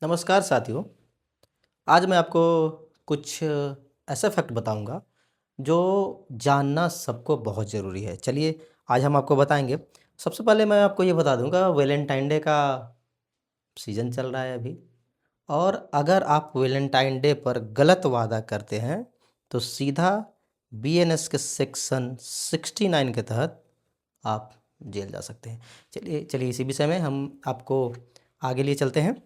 नमस्कार साथियों। आज मैं आपको कुछ ऐसा फैक्ट बताऊंगा जो जानना सबको बहुत ज़रूरी है। चलिए आज हम आपको बताएंगे। सबसे पहले मैं आपको ये बता दूंगा, वैलेंटाइन डे का सीज़न चल रहा है अभी। और अगर आप वैलेंटाइन डे पर गलत वादा करते हैं तो सीधा बीएनएस के सेक्शन 69 के तहत आप जेल जा सकते हैं। चलिए चलिए इसी विषय में हम आपको आगे लिए चलते हैं।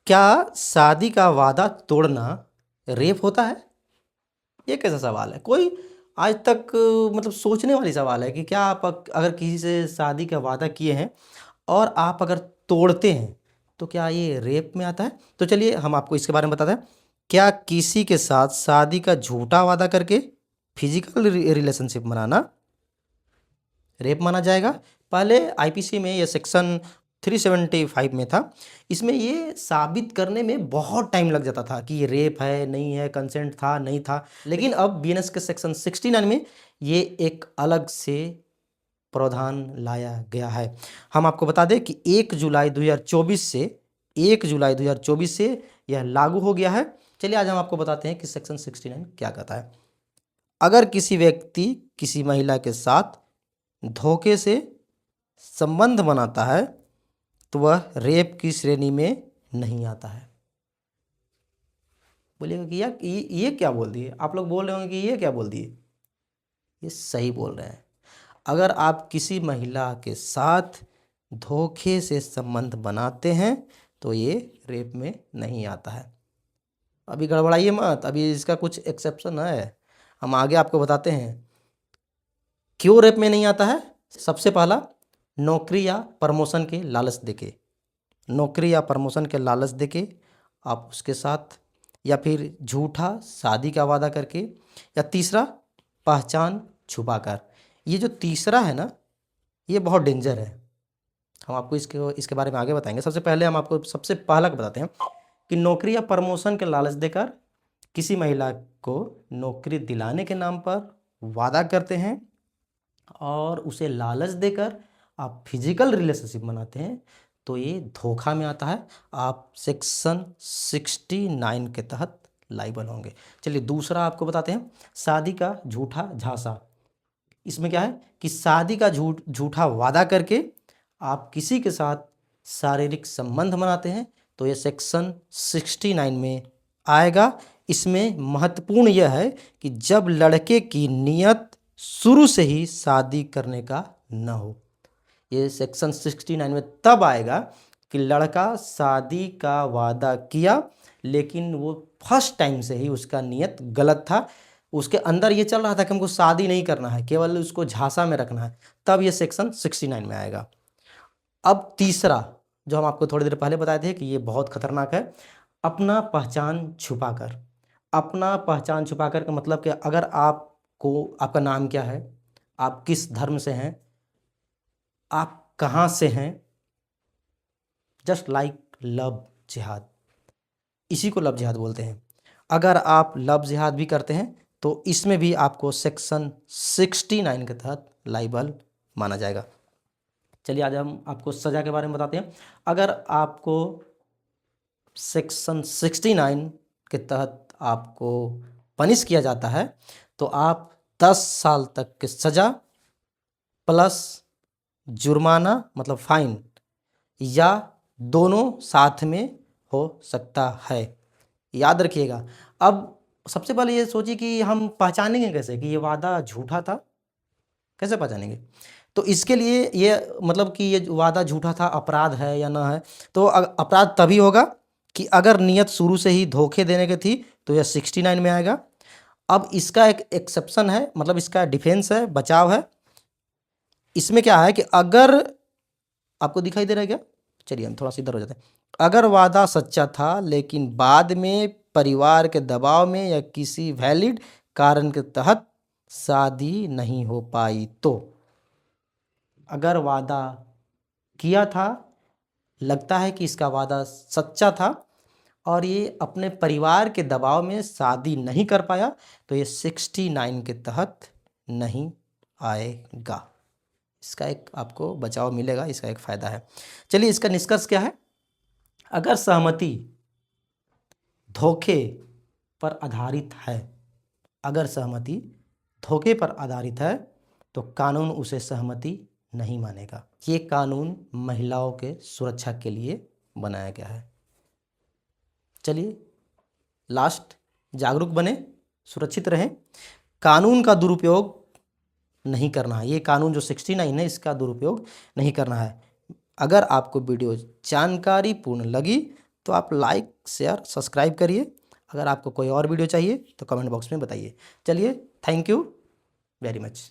क्या शादी का वादा तोड़ना रेप होता है? ये कैसा सवाल है? कोई आज तक मतलब सोचने वाली सवाल है कि क्या आप अगर किसी से शादी का वादा किए हैं और आप अगर तोड़ते हैं तो क्या ये रेप में आता है? तो चलिए हम आपको इसके बारे में बताते हैं। क्या किसी के साथ शादी का झूठा वादा करके फिजिकल रिलेशनशिप बनाना रेप माना जाएगा? पहले आईपीसी में ये सेक्शन 375 में था। इसमें ये साबित करने में बहुत टाइम लग जाता था कि ये रेप है, नहीं है, कंसेंट था, नहीं था। लेकिन अब बीएनएस के सेक्शन 69 में ये एक अलग से प्रावधान लाया गया है। हम आपको बता दें कि 1 जुलाई 2024 से यह लागू हो गया है। चलिए आज हम आपको बताते हैं कि सेक्शन 69 क्या कहता है। अगर किसी व्यक्ति किसी महिला के साथ धोखे से संबंध बनाता है तो वह रेप की श्रेणी में नहीं आता है। बोलिएगा कि यार ये क्या बोल दिए? आप लोग बोल रहे होंगे कि ये क्या बोल दिए। ये सही बोल रहे हैं। अगर आप किसी महिला के साथ धोखे से संबंध बनाते हैं तो ये रेप में नहीं आता है। अभी गड़बड़ाइए मत, अभी इसका कुछ एक्सेप्शन है, हम आगे आपको बताते हैं क्यों रेप में नहीं आता है। सबसे पहला, नौकरी या प्रमोशन के लालच देके, नौकरी या प्रमोशन के लालच देके आप उसके साथ, या फिर झूठा शादी का वादा करके, या तीसरा पहचान छुपाकर। ये जो तीसरा है ना, ये बहुत डेंजर है। हम आपको इसके बारे में आगे बताएंगे। सबसे पहले हम आपको सबसे पहला बताते हैं कि नौकरी या प्रमोशन के लालच देकर किसी महिला को नौकरी दिलाने के नाम पर वादा करते हैं और उसे लालच देकर आप फिजिकल रिलेशनशिप बनाते हैं तो ये धोखा में आता है। आप सेक्शन 69 के तहत लाइबल होंगे। चलिए दूसरा आपको बताते हैं, शादी का झूठा झांसा। इसमें क्या है कि शादी का झूठा वादा करके आप किसी के साथ शारीरिक संबंध बनाते हैं तो ये सेक्शन 69 में आएगा। इसमें महत्वपूर्ण यह है कि जब लड़के की नीयत शुरू से ही शादी करने का न हो। ये सेक्शन 69 में तब आएगा कि लड़का शादी का वादा किया लेकिन वो फर्स्ट टाइम से ही उसका नीयत गलत था। उसके अंदर ये चल रहा था कि हमको शादी नहीं करना है, केवल उसको झांसा में रखना है, तब ये सेक्शन 69 में आएगा। अब तीसरा जो हम आपको थोड़ी देर पहले बताए थे कि ये बहुत खतरनाक है, अपना पहचान छुपाकर। अपना पहचान छुपाकर का मतलब कि अगर आपको, आपका नाम क्या है, आप किस धर्म से हैं, आप कहाँ से हैं, जस्ट लाइक लव जिहाद, इसी को लव जिहाद बोलते हैं। अगर आप लव जिहाद भी करते हैं तो इसमें भी आपको सेक्शन 69 के तहत लाइबल माना जाएगा। चलिए आज हम आपको सज़ा के बारे में बताते हैं। अगर आपको सेक्शन 69 के तहत आपको पनिश किया जाता है तो आप 10 साल तक की सज़ा प्लस जुर्माना मतलब फाइन, या दोनों साथ में हो सकता है। याद रखिएगा। अब सबसे पहले ये सोचिए कि हम पहचानेंगे कैसे कि ये वादा झूठा था, कैसे पहचानेंगे? तो इसके लिए ये मतलब कि ये वादा झूठा था अपराध है या ना है, तो अपराध तभी होगा कि अगर नियत शुरू से ही धोखे देने की थी तो यह 69 में आएगा। अब इसका एक एक्सेप्शन है, मतलब इसका डिफेंस है, बचाव है। इसमें क्या है कि अगर आपको दिखाई दे रहा है क्या, चलिए हम थोड़ा सा इधर हो जाते हैं। अगर वादा सच्चा था लेकिन बाद में परिवार के दबाव में या किसी वैलिड कारण के तहत शादी नहीं हो पाई, तो अगर वादा किया था, लगता है कि इसका वादा सच्चा था और ये अपने परिवार के दबाव में शादी नहीं कर पाया तो ये 69 के तहत नहीं आएगा। इसका एक आपको बचाव मिलेगा, इसका एक फ़ायदा है। चलिए इसका निष्कर्ष क्या है अगर सहमति धोखे पर आधारित है, अगर सहमति धोखे पर आधारित है तो कानून उसे सहमति नहीं मानेगा। ये कानून महिलाओं के सुरक्षा के लिए बनाया गया है। चलिए लास्ट, जागरूक बने, सुरक्षित रहें, कानून का दुरुपयोग नहीं करना है। ये कानून जो 69 है इसका दुरुपयोग नहीं करना है। अगर आपको वीडियो जानकारी पूर्ण लगी तो आप लाइक शेयर सब्सक्राइब करिए। अगर आपको कोई और वीडियो चाहिए तो कमेंट बॉक्स में बताइए। चलिए, थैंक यू वेरी मच।